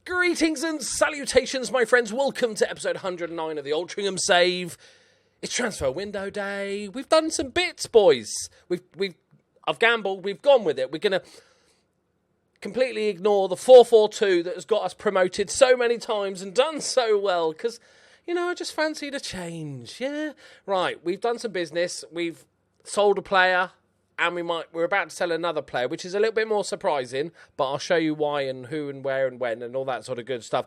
Greetings and salutations, my friends. Welcome to episode 109 of the Altrincham Save. It's transfer window day. We've done some bits, boys. I've gambled. We've gone with it. We're going to completely ignore the 4-4-2 that has got us promoted so many times and done so well because, I just fancied a change. Yeah. Right. We've done some business. We've sold a player. And we're about to sell another player, which is a little bit more surprising, but I'll show you why and who and where and when and all that sort of good stuff.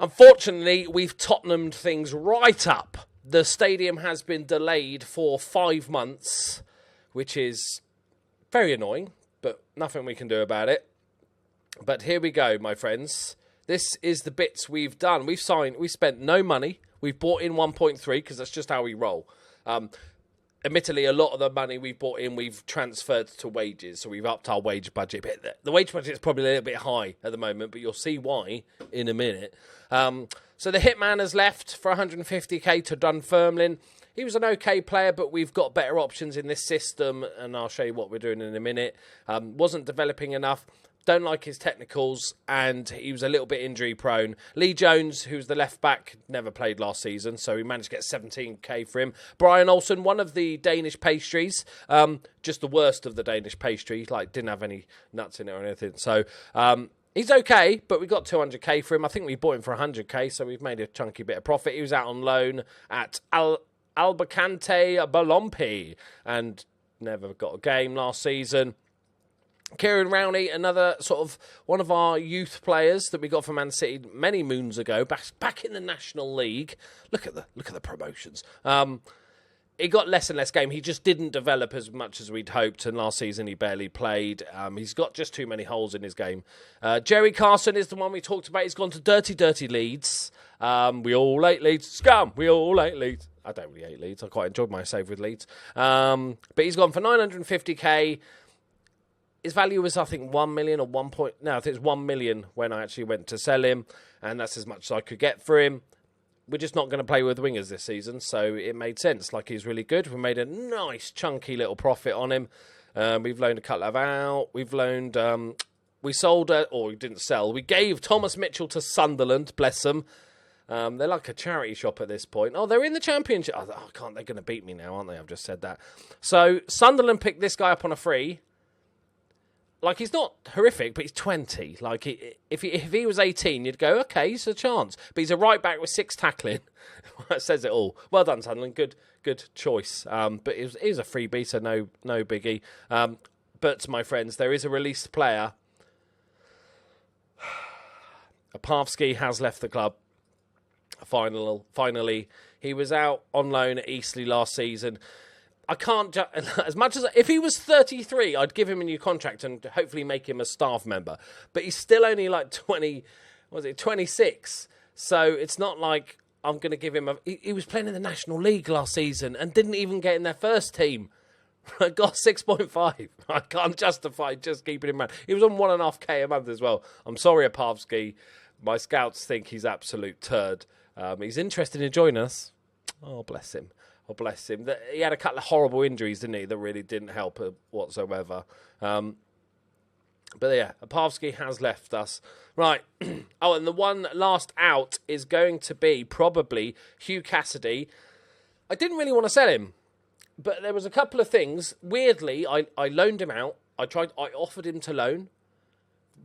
Unfortunately, we've Tottenhamed things right up. The stadium has been delayed for 5 months, which is very annoying, but nothing we can do about it. But here we go, my friends. This is the bits we've done. We've spent no money. We've bought in 1.3 because that's just how we roll. Admittedly, a lot of the money we've brought in, we've transferred to wages, so we've upped our wage budget. The wage budget is probably a little bit high at the moment, but you'll see why in a minute. So the Hitman has left for 150k to Dunfermline. He was an okay player, but we've got better options in this system, and I'll show you what we're doing in a minute. Wasn't developing enough. Don't like his technicals, and he was a little bit injury-prone. Lee Jones, who's the left-back, never played last season, so we managed to get 17k for him. Brian Olsen, one of the Danish pastries, just the worst of the Danish pastries, didn't have any nuts in it or anything. So he's okay, but we got 200k for him. I think we bought him for 100k, so we've made a chunky bit of profit. He was out on loan at Albacante Balompi, and never got a game last season. Kieran Rowney, another sort of one of our youth players that we got from Man City many moons ago, back in the National League. Look at the promotions. He got less and less game. He just didn't develop as much as we'd hoped, and last season he barely played. He's got just too many holes in his game. Jerry Carson is the one we talked about. He's gone to dirty Leeds. We all hate Leeds. Scum! We all hate Leeds. I don't really hate Leeds. I quite enjoyed my save with Leeds. But he's gone for 950k. His value was, I think, 1 million or 1 point... No, I think it was 1 million when I actually went to sell him, and that's as much as I could get for him. We're just not going to play with wingers this season, so it made sense. He's really good. We made a nice, chunky little profit on him. We've loaned a couple of out. We've loaned... we sold... or we didn't sell. We gave Thomas Mitchell to Sunderland, bless them. They're like a charity shop at this point. Oh, they're in the Championship. They're going to beat me now, aren't they? I've just said that. So, Sunderland picked this guy up on a free... he's not horrific, but he's 20. If he was 18, you'd go, okay, he's a chance. But he's a right back with 6 tackling. That says it all. Well done, Sunderland. Good choice. But it was a freebie, so no biggie. But, my friends, there is a released player. Opavsky has left the club. Finally. He was out on loan at Eastleigh last season. I can't, as much as, if he was 33, I'd give him a new contract and hopefully make him a staff member. But he's still only 26. So it's not like I'm going to give him he was playing in the National League last season and didn't even get in their first team. Got 6.5. I can't justify just keeping him around. He was on 1.5k a month as well. I'm sorry, Opavsky. My scouts think he's absolute turd. He's interested in joining us. Oh, bless him. Oh, bless him. He had a couple of horrible injuries, didn't he, that really didn't help whatsoever. But yeah, Opavsky has left us. Right. Oh, and the one last out is going to be probably Hugh Cassidy. I didn't really want to sell him, but there was a couple of things. Weirdly, I loaned him out. I offered him to loan.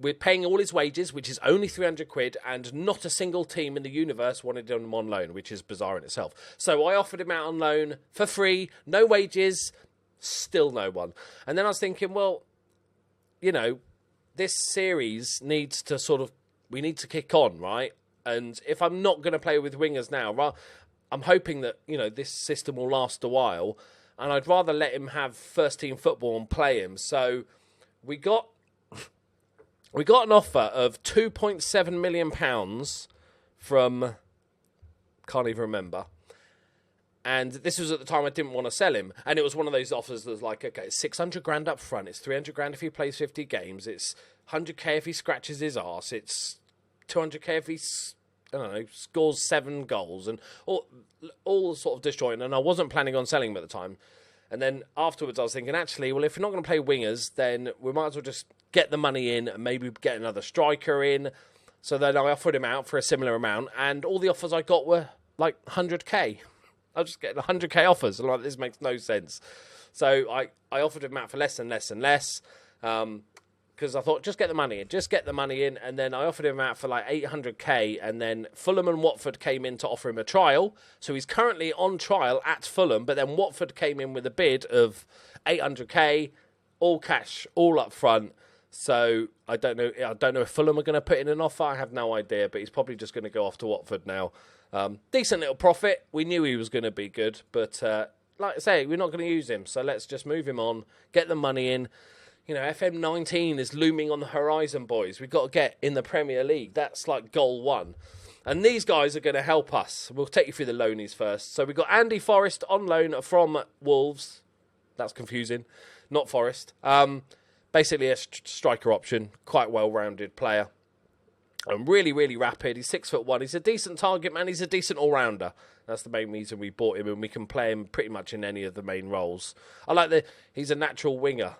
We're paying all his wages, which is only 300 quid, and not a single team in the universe wanted him on loan, which is bizarre in itself. So I offered him out on loan for free, no wages, still no one. And then I was thinking, well, this series needs to we need to kick on, right? And if I'm not going to play with wingers now, I'm hoping that, this system will last a while, and I'd rather let him have first-team football and play him. So we got an offer of £2.7 million from, can't even remember. And this was at the time I didn't want to sell him. And it was one of those offers that was like, okay, it's 600 grand up front. It's 300 grand if he plays 50 games. It's 100k if he scratches his arse. It's 200k if he, scores 7 goals. And all sort of disjointed. And I wasn't planning on selling him at the time. And then afterwards I was thinking, actually, well, if we're not going to play wingers, then we might as well just get the money in and maybe get another striker in. So then I offered him out for a similar amount, and all the offers I got were like 100k. I was just getting 100k offers. I'm like, this makes no sense. So I offered him out for less and less and less, because I thought, just get the money in, and then I offered him out for like 800k, and then Fulham and Watford came in to offer him a trial. So he's currently on trial at Fulham, but then Watford came in with a bid of 800k, all cash, all up front. So I don't know if Fulham are going to put in an offer. I have no idea, but he's probably just going to go off to Watford now. Decent little profit. We knew he was going to be good, but like I say, we're not going to use him. So let's just move him on, get the money in. You know, FM19 is looming on the horizon, boys. We've got to get in the Premier League. That's like goal one. And these guys are going to help us. We'll take you through the loanies first. So we've got Andy Forrest on loan from Wolves. That's confusing. Not Forrest. Basically a striker option. Quite well-rounded player. And really, really rapid. He's 6'1". He's a decent target man. He's a decent all-rounder. That's the main reason we bought him. And we can play him pretty much in any of the main roles. I like he's a natural winger.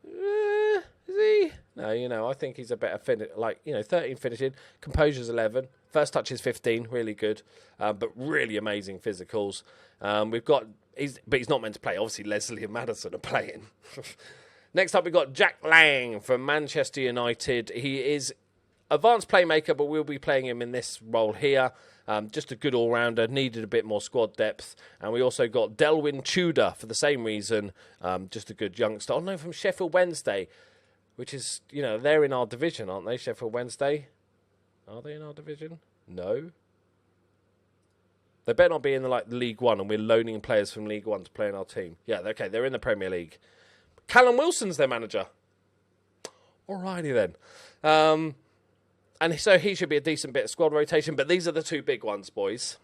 Is he? No, you know, I think he's a better 13 finishing, composure's 11, first touch is 15, really good, but really amazing physicals. But he's not meant to play. Obviously, Leslie and Maddison are playing. Next up, we've got Jack Lang from Manchester United. He is advanced playmaker, but we'll be playing him in this role here. Just a good all-rounder, needed a bit more squad depth. And we also got Delwyn Tudor for the same reason, just a good youngster. Oh no, from Sheffield Wednesday, which is, you know, they're in our division, aren't they, Sheffield Wednesday? Are they in our division? No. They better not be in the League One, and we're loaning players from League One to play in our team. Yeah, okay, they're in the Premier League. Callum Wilson's their manager. Alrighty then. And so he should be a decent bit of squad rotation, but these are the two big ones, boys.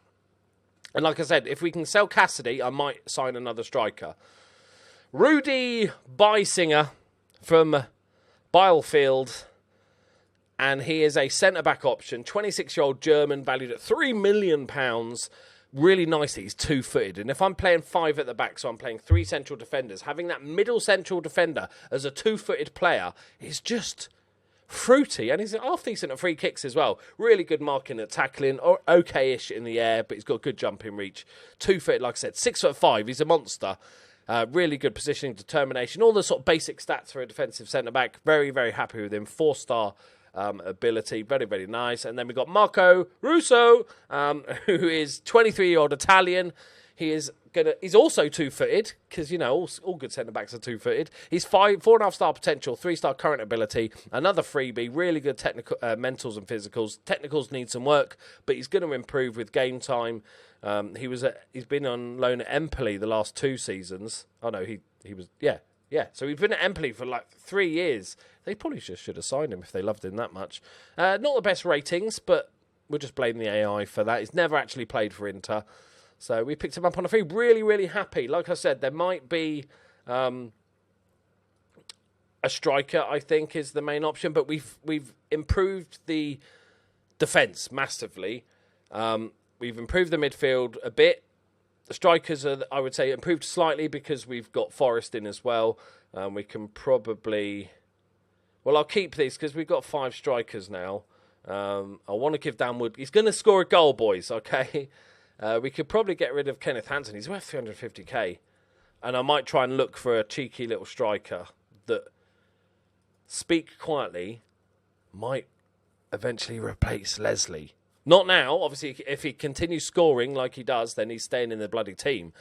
And like I said, if we can sell Cassidy, I might sign another striker. Rudy Beisinger from Bielefeld, and he is a centre-back option, 26-year-old German, valued at £3 million. Really nice that he's two-footed. And if I'm playing 5 at the back, so I'm playing 3 central defenders, having that middle central defender as a two-footed player is just fruity, and he's half decent at free kicks as well. Really good marking at tackling, or okay-ish in the air, but he's got good jumping reach. Two-footed, like I said, 6'5". He's a monster. Really good positioning, determination, all the sort of basic stats for a defensive centre-back. Very, very happy with him. 4-star ability, very, very nice. And then we've got Marco Russo, who is 23-year-old Italian. He's also two-footed, because, you know, all good centre-backs are two-footed. He's 4.5-star potential, 3-star current ability, another freebie, really good technical mentals and physicals. Technicals need some work, but he's going to improve with game time. He's been on loan at Empoli the last 2 seasons. Oh, no, he was, yeah. So he's been at Empoli for 3 years. They probably just should have signed him if they loved him that much. Not the best ratings, but we'll just blame the AI for that. He's never actually played for Inter. So we picked him up on a free. Really, really happy. Like I said, there might be a striker, I think, is the main option. But we've improved the defence massively. We've improved the midfield a bit. The strikers are, I would say, improved slightly because we've got Forrest in as well. We can probably... Well, I'll keep these because we've got 5 strikers now. I want to give Dan Wood... He's going to score a goal, boys, okay? We could probably get rid of Kenneth Hansen. He's worth 350k. And I might try and look for a cheeky little striker that, speak quietly, might eventually replace Leslie. Not now. Obviously, if he continues scoring like he does, then he's staying in the bloody team.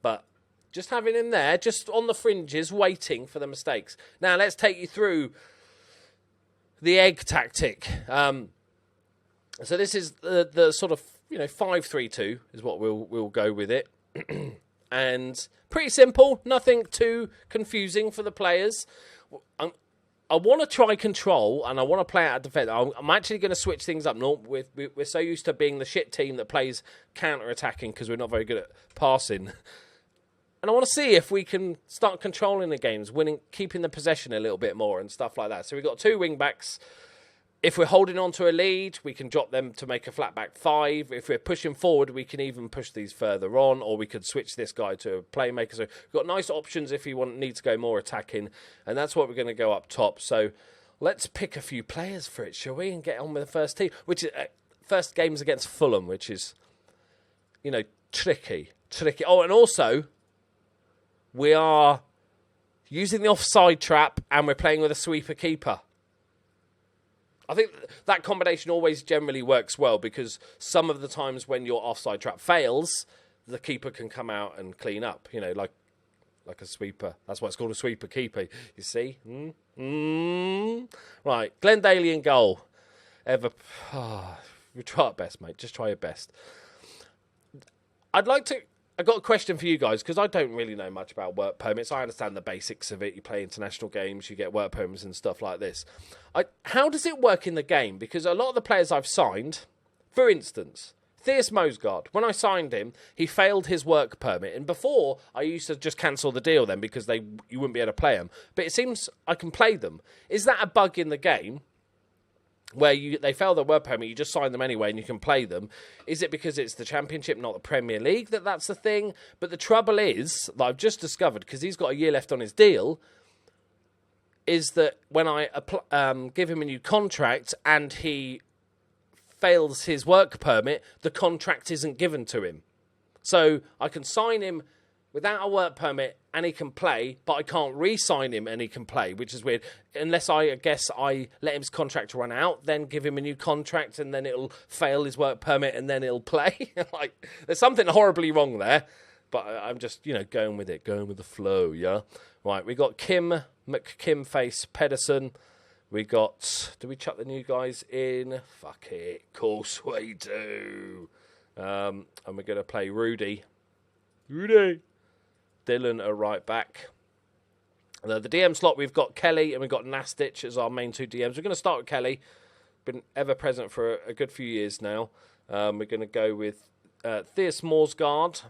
But just having him there, just on the fringes, waiting for the mistakes. Now, let's take you through the egg tactic. So this is the sort of, 5-3-2 is what we'll go with it. And pretty simple, nothing too confusing for the players. I want to try control, and I want to play out of defence. I'm actually going to switch things up. We're so used to being the shit team that plays counter-attacking because we're not very good at passing. And I want to see if we can start controlling the games, keeping the possession a little bit more and stuff like that. So we've got 2 wing-backs. If we're holding on to a lead, we can drop them to make a flat-back 5. If we're pushing forward, we can even push these further on, or we could switch this guy to a playmaker. So we've got nice options if you need to go more attacking, and that's what we're going to go up top. So let's pick a few players for it, shall we? And get on with the first team, which is first game's against Fulham, which is, tricky. Oh, and also, we are using the offside trap and we're playing with a sweeper keeper. I think that combination always generally works well because some of the times when your offside trap fails, the keeper can come out and clean up, like a sweeper. That's why it's called a sweeper keeper, you see? Right, Glenn Daly in goal. We try our best, mate. Just try your best. I've got a question for you guys because I don't really know much about work permits. I understand the basics of it. You play international games, you get work permits and stuff like this. How does it work in the game? Because a lot of the players I've signed, for instance, Theus Mosgaard, when I signed him, he failed his work permit. And before, I used to just cancel the deal then because you wouldn't be able to play them. But it seems I can play them. Is that a bug in the game? Where they fail their work permit, you just sign them anyway and you can play them. Is it because it's the Championship, not the Premier League, that's the thing? But the trouble is, that I've just discovered, because he's got a year left on his deal, is that when I give him a new contract and he fails his work permit, the contract isn't given to him. So I can sign him without a work permit and he can play, but I can't re-sign him and he can play, which is weird. Unless I let his contract run out, then give him a new contract and then it'll fail his work permit and then it'll play. There's something horribly wrong there, but I'm just, going with it, going with the flow, yeah? Right, we got McKimface Pedersen. We got, do we chuck the new guys in? Fuck it, of course we do. And we're going to play Rudy. Dylan are right back. The DM slot, we've got Kelly and we've got Nastich as our main two DMs. We're going to start with Kelly. Been ever present for a good few years now. We're going to go with Theus Mosgaard.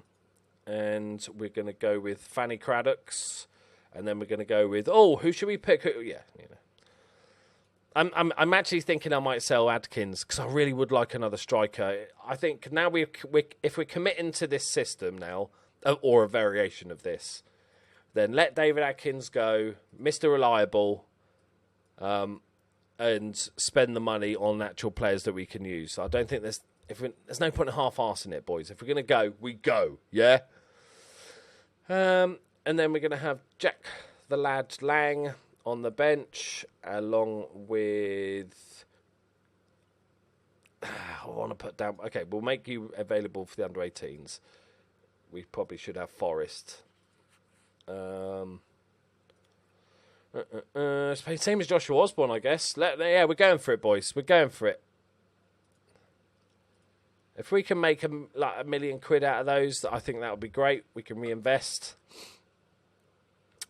And we're going to go with Fanny Craddocks. And then we're going to go with, who should we pick? I'm actually thinking I might sell Adkins because I really would like another striker. I think now if we're committing to this system now, or a variation of this, then let David Adkins go, Mr. Reliable, and spend the money on actual players that we can use. I don't think there's no point in half-arsing it, boys. If we're going to go, we go, yeah? And then we're going to have Jack the Lad Lang on the bench, along with... I want to put down... Okay, we'll make you available for the under-18s. We probably should have Forrest. Same as Joshua Osborne, I guess. We're going for it, boys. We're going for it. If we can make £1 million out of those, I think that would be great. We can reinvest.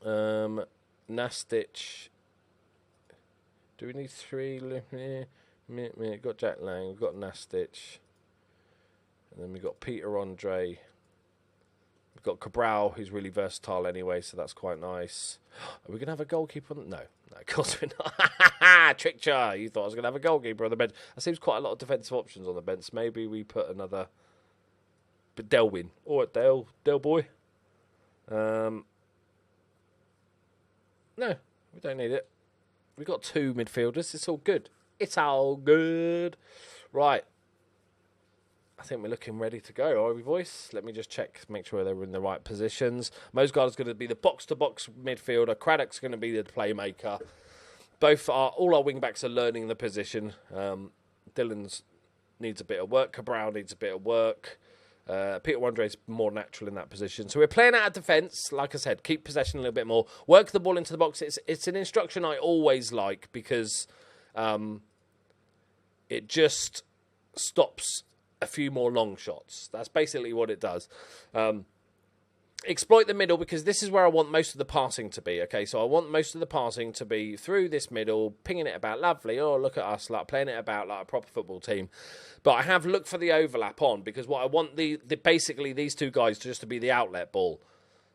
Nastich. Do we need 3? We've got Jack Lang. We've got Nastich. And then we've got Peter Andre. We've got Cabral, who's really versatile anyway, so that's quite nice. Are we going to have a goalkeeper? No, of course we're not. Tricked you. You thought I was going to have a goalkeeper on the bench. That seems quite a lot of defensive options on the bench. Maybe we put another... But Delwyn. All right, Del boy. No, we don't need it. We've got 2 midfielders. It's all good. It's all good. Right. I think we're looking ready to go, are we, boys? Let me just check, make sure they're in the right positions. Mosgaard is going to be the box-to-box midfielder. Craddock's going to be the playmaker. All our wing-backs are learning the position. Dylan's needs a bit of work. Cabral needs a bit of work. Peter Andre's more natural in that position. So we're playing out of defence. Like I said, keep possession a little bit more. Work the ball into the box. It's an instruction I always like because it just stops a few more long shots. That's basically what it does. Exploit the middle because this is where I want most of the passing to be. Okay, so I want most of the passing to be through this middle, pinging it about. Lovely. Oh, look at us, like playing it about like a proper football team. But I have looked for the overlap on because what I want basically these two guys just to be the outlet ball.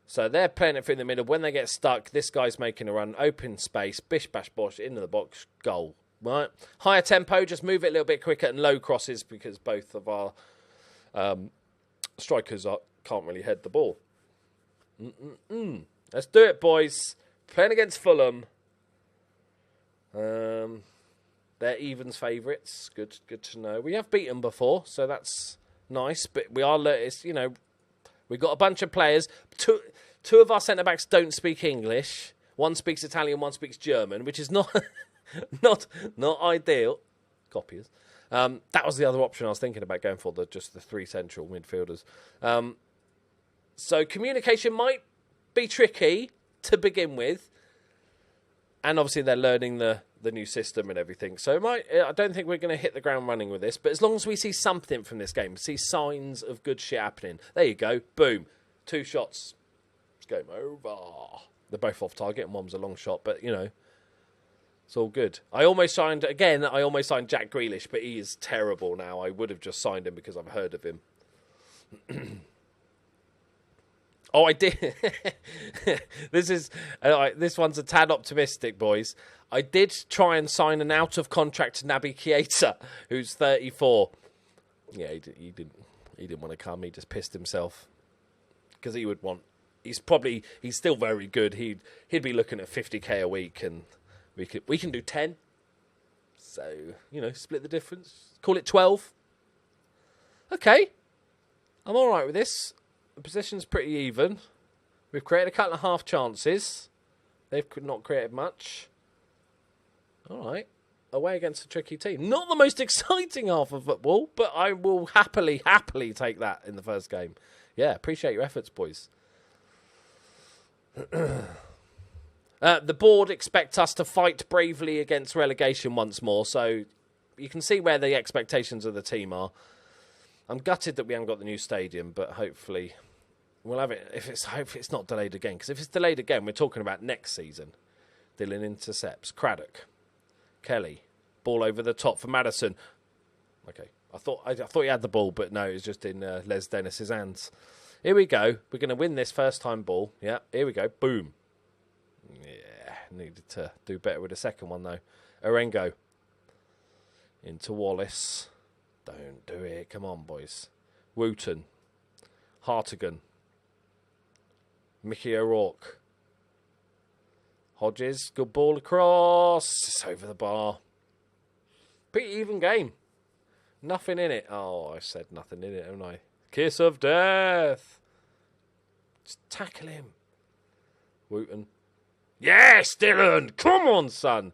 So they're playing it through the middle. When they get stuck, this guy's making a run, open space, bish bash bosh into the box, goal. Right, higher tempo, just move it a little bit quicker, and low crosses because both of our strikers can't really head the ball. Let's do it, boys. Playing against Fulham. They're evens favourites. Good to know. We have beaten before, so that's nice. But we are, we've got a bunch of players. Two of our centre-backs don't speak English. One speaks Italian, one speaks German, which is not not ideal. Copiers. That was the other option I was thinking about going for, just the three central midfielders. So communication might be tricky to begin with. And obviously they're learning the new system and everything. So I don't think we're going to hit the ground running with this. But as long as we see something from this game, see signs of good shit happening. There you go. Boom. 2 shots. It's game over. They're both off target and one was a long shot. But, it's all good. I almost signed Jack Grealish, but he is terrible now. I would have just signed him because I've heard of him. Oh, I did. This one's a tad optimistic, boys. I did try and sign an out-of-contract Naby Keita, who's 34. Yeah, he didn't want to come. He just pissed himself because he would want. He's still very good. He'd be looking at 50k a week, and we can do 10. So split the difference. Call it 12. Okay, I'm all right with this. The position's pretty even. We've created a couple of half chances. They've not created much. All right. Away against a tricky team. Not the most exciting half of football, but I will happily take that in the first game. Yeah, appreciate your efforts, boys. The board expect us to fight bravely against relegation once more, so you can see where the expectations of the team are. I'm gutted that we haven't got the new stadium, but hopefully we'll have it. Hopefully it's not delayed again, because if it's delayed again, we're talking about next season. Dylan intercepts. Craddock. Kelly. Ball over the top for Maddison. Okay. I thought he had the ball, but no, it was just in Les Dennis's hands. Here we go. We're going to win this first time ball. Yeah, here we go. Boom. Yeah, needed to do better with the second one, though. Orengo. Into Wallace. Don't do it. Come on, boys. Wooten. Hartigan. Mickey O'Rourke. Hodges. Good ball across. It's over the bar. Pretty even game. Nothing in it. Oh, I said nothing in it, haven't I? Kiss of death. Just tackle him. Wooten. Yes, Dylan. Come on, son.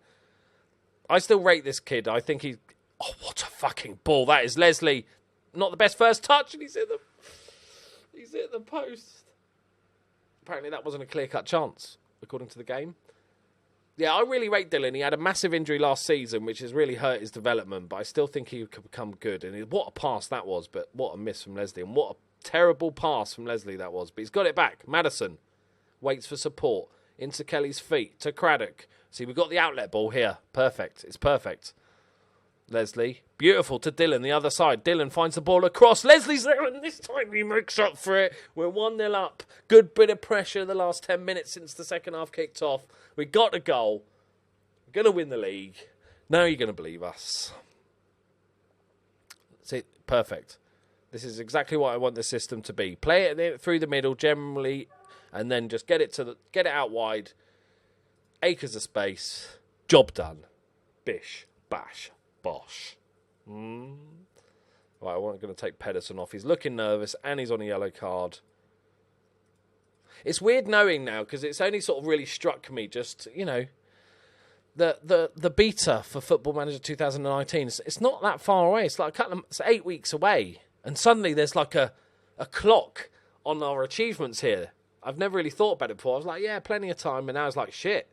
I still rate this kid. I think he... Oh, what a fucking ball. That is Leslie. Not the best first touch, and he's hit the post. Apparently that wasn't a clear-cut chance, according to the game. Yeah, I really rate Dylan. He had a massive injury last season, which has really hurt his development, but I still think he could become good. And what a pass that was, but what a miss from Leslie. And what a terrible pass from Leslie that was. But he's got it back. Maddison waits for support. Into Kelly's feet. To Craddock. See, we've got the outlet ball here. Perfect. It's perfect. Leslie. Beautiful to Dylan, the other side. Dylan finds the ball across. Leslie's there, and this time he makes up for it. We're 1-0 up. Good bit of pressure the last 10 minutes since the second half kicked off. We got a goal. We're going to win the league. Now you're going to believe us. See, perfect. This is exactly what I want the system to be. Play it through the middle generally, and then just get it out wide. Acres of space. Job done. Bish. Bash. Bosh. Right, I'm going to take Pedersen off. He's looking nervous, and he's on a yellow card. It's weird knowing now, because it's only sort of really struck me just, the beta for Football Manager 2019. It's not that far away. It's like it's 8 weeks away. And suddenly there's like a clock on our achievements here. I've never really thought about it before. I was like, yeah, plenty of time. And now it's like, shit,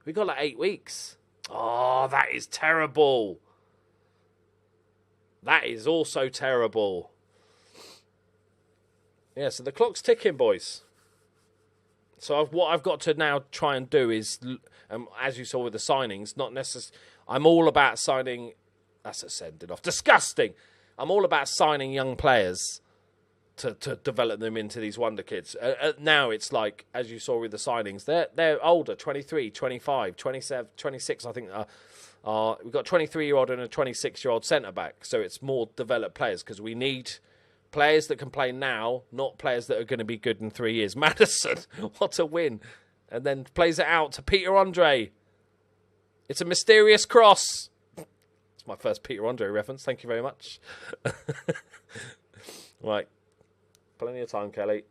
we got like 8 weeks. Oh, that is terrible. That is also terrible. Yeah, so the clock's ticking, boys. So what I've got to now try and do is, as you saw with the signings, not necessarily... I'm all about signing... That's a sending off. Disgusting! I'm all about signing young players to develop them into these wonder kids. Now it's like, as you saw with the signings, they're older, 23, 25, 27, 26, I think. We've got a 23-year-old and a 26-year-old centre-back, so it's more developed players, because we need players that can play now, not players that are going to be good in 3 years. Maddison, what a win. And then plays it out to Peter Andre. It's a mysterious cross. It's my first Peter Andre reference. Thank you very much. Right. Plenty of time, Kelly.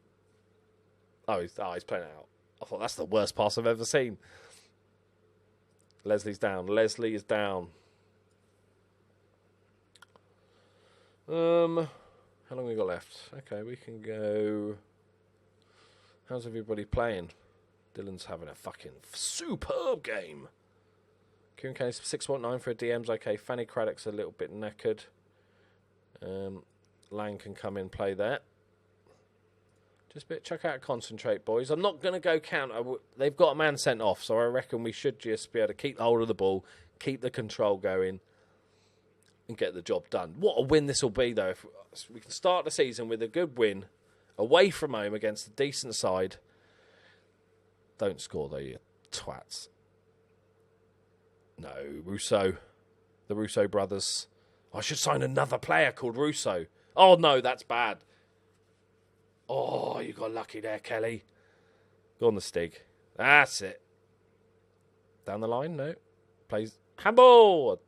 Oh, he's playing it out. I thought that's the worst pass I've ever seen. Leslie's down. Leslie is down. How long we got left? Okay, we can go. How's everybody playing? Dylan's having a fucking superb game. Kieran Kenny's 6.9 for a DM's okay. Fanny Craddock's a little bit knackered. Lang can come in, play there. Just a bit, chuck out concentrate, boys. I'm not going to go counter. They've got a man sent off, so I reckon we should just be able to keep hold of the ball, keep the control going, and get the job done. What a win this will be, though. If we can start the season with a good win, away from home against a decent side. Don't score, though, you twats. No, Russo. The Russo brothers. I should sign another player called Russo. Oh, no, that's bad. Oh, you got lucky there, Kelly. Go on the Stig. That's it. Down the line, no. Plays handball.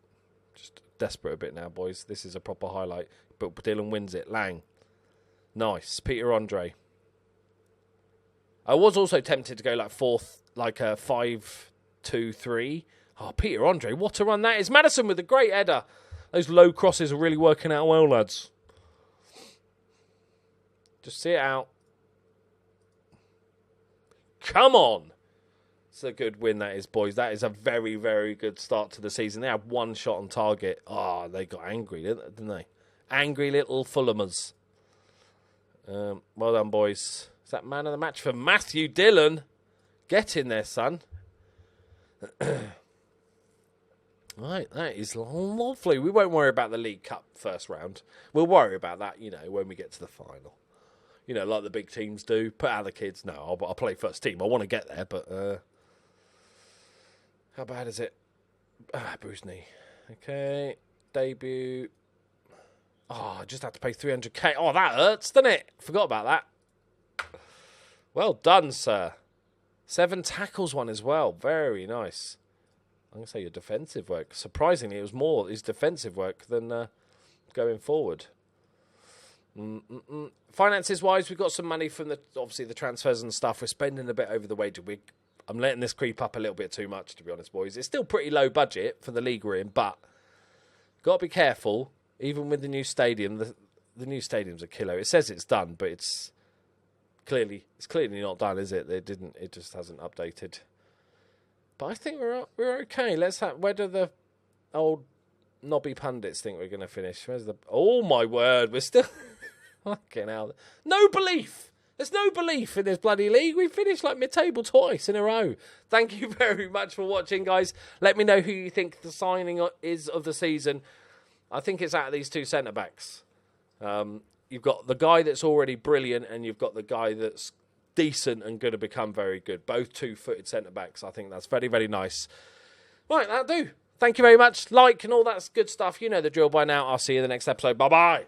Just desperate a bit now, boys. This is a proper highlight. But Dylan wins it. Lang. Nice. Peter Andre. I was also tempted to go like fourth, like a 5-2-3. Oh, Peter Andre, what a run that is. Madison with a great header. Those low crosses are really working out well, lads. Just see it out. Come on. It's a good win, that is, boys. That is a very, very good start to the season. They had one shot on target. Oh, they got angry, didn't they? Angry little Fulhamers. Well done, boys. Is that man of the match for Matthew Dillon? Get in there, son. Right, that is lovely. We won't worry about the League Cup first round. We'll worry about that, when we get to the final. Like the big teams do. Put out the kids. No, I'll play first team. I want to get there, but how bad is it? Bruce knee. Okay, debut. Oh, I just had to pay 300k. Oh, that hurts, doesn't it? Forgot about that. Well done, sir. 7 tackles one as well. Very nice. I'm going to say your defensive work. Surprisingly, it was more his defensive work than going forward. Finances-wise, we've got some money from obviously the transfers and stuff. We're spending a bit over the wage week. I'm letting this creep up a little bit too much, to be honest, boys. It's still pretty low budget for the league we're in, but got to be careful. Even with the new stadium, the new stadium's a killer. It says it's done, but it's clearly not done, is it? It just hasn't updated. But I think we're okay. Where do the old knobby pundits think we're going to finish? Oh my word, we're still fucking hell. No belief. There's no belief in this bloody league. We finished like mid-table twice in a row. Thank you very much for watching, guys. Let me know who you think the signing is of the season. I think it's out of these two centre backs. You've got the guy that's already brilliant, and you've got the guy that's decent and going to become very good. Both 2-footed centre-backs. I think that's very, very nice. Right, that'll do. Thank you very much. Like and all that good stuff. You know the drill by now. I'll see you in the next episode. Bye-bye.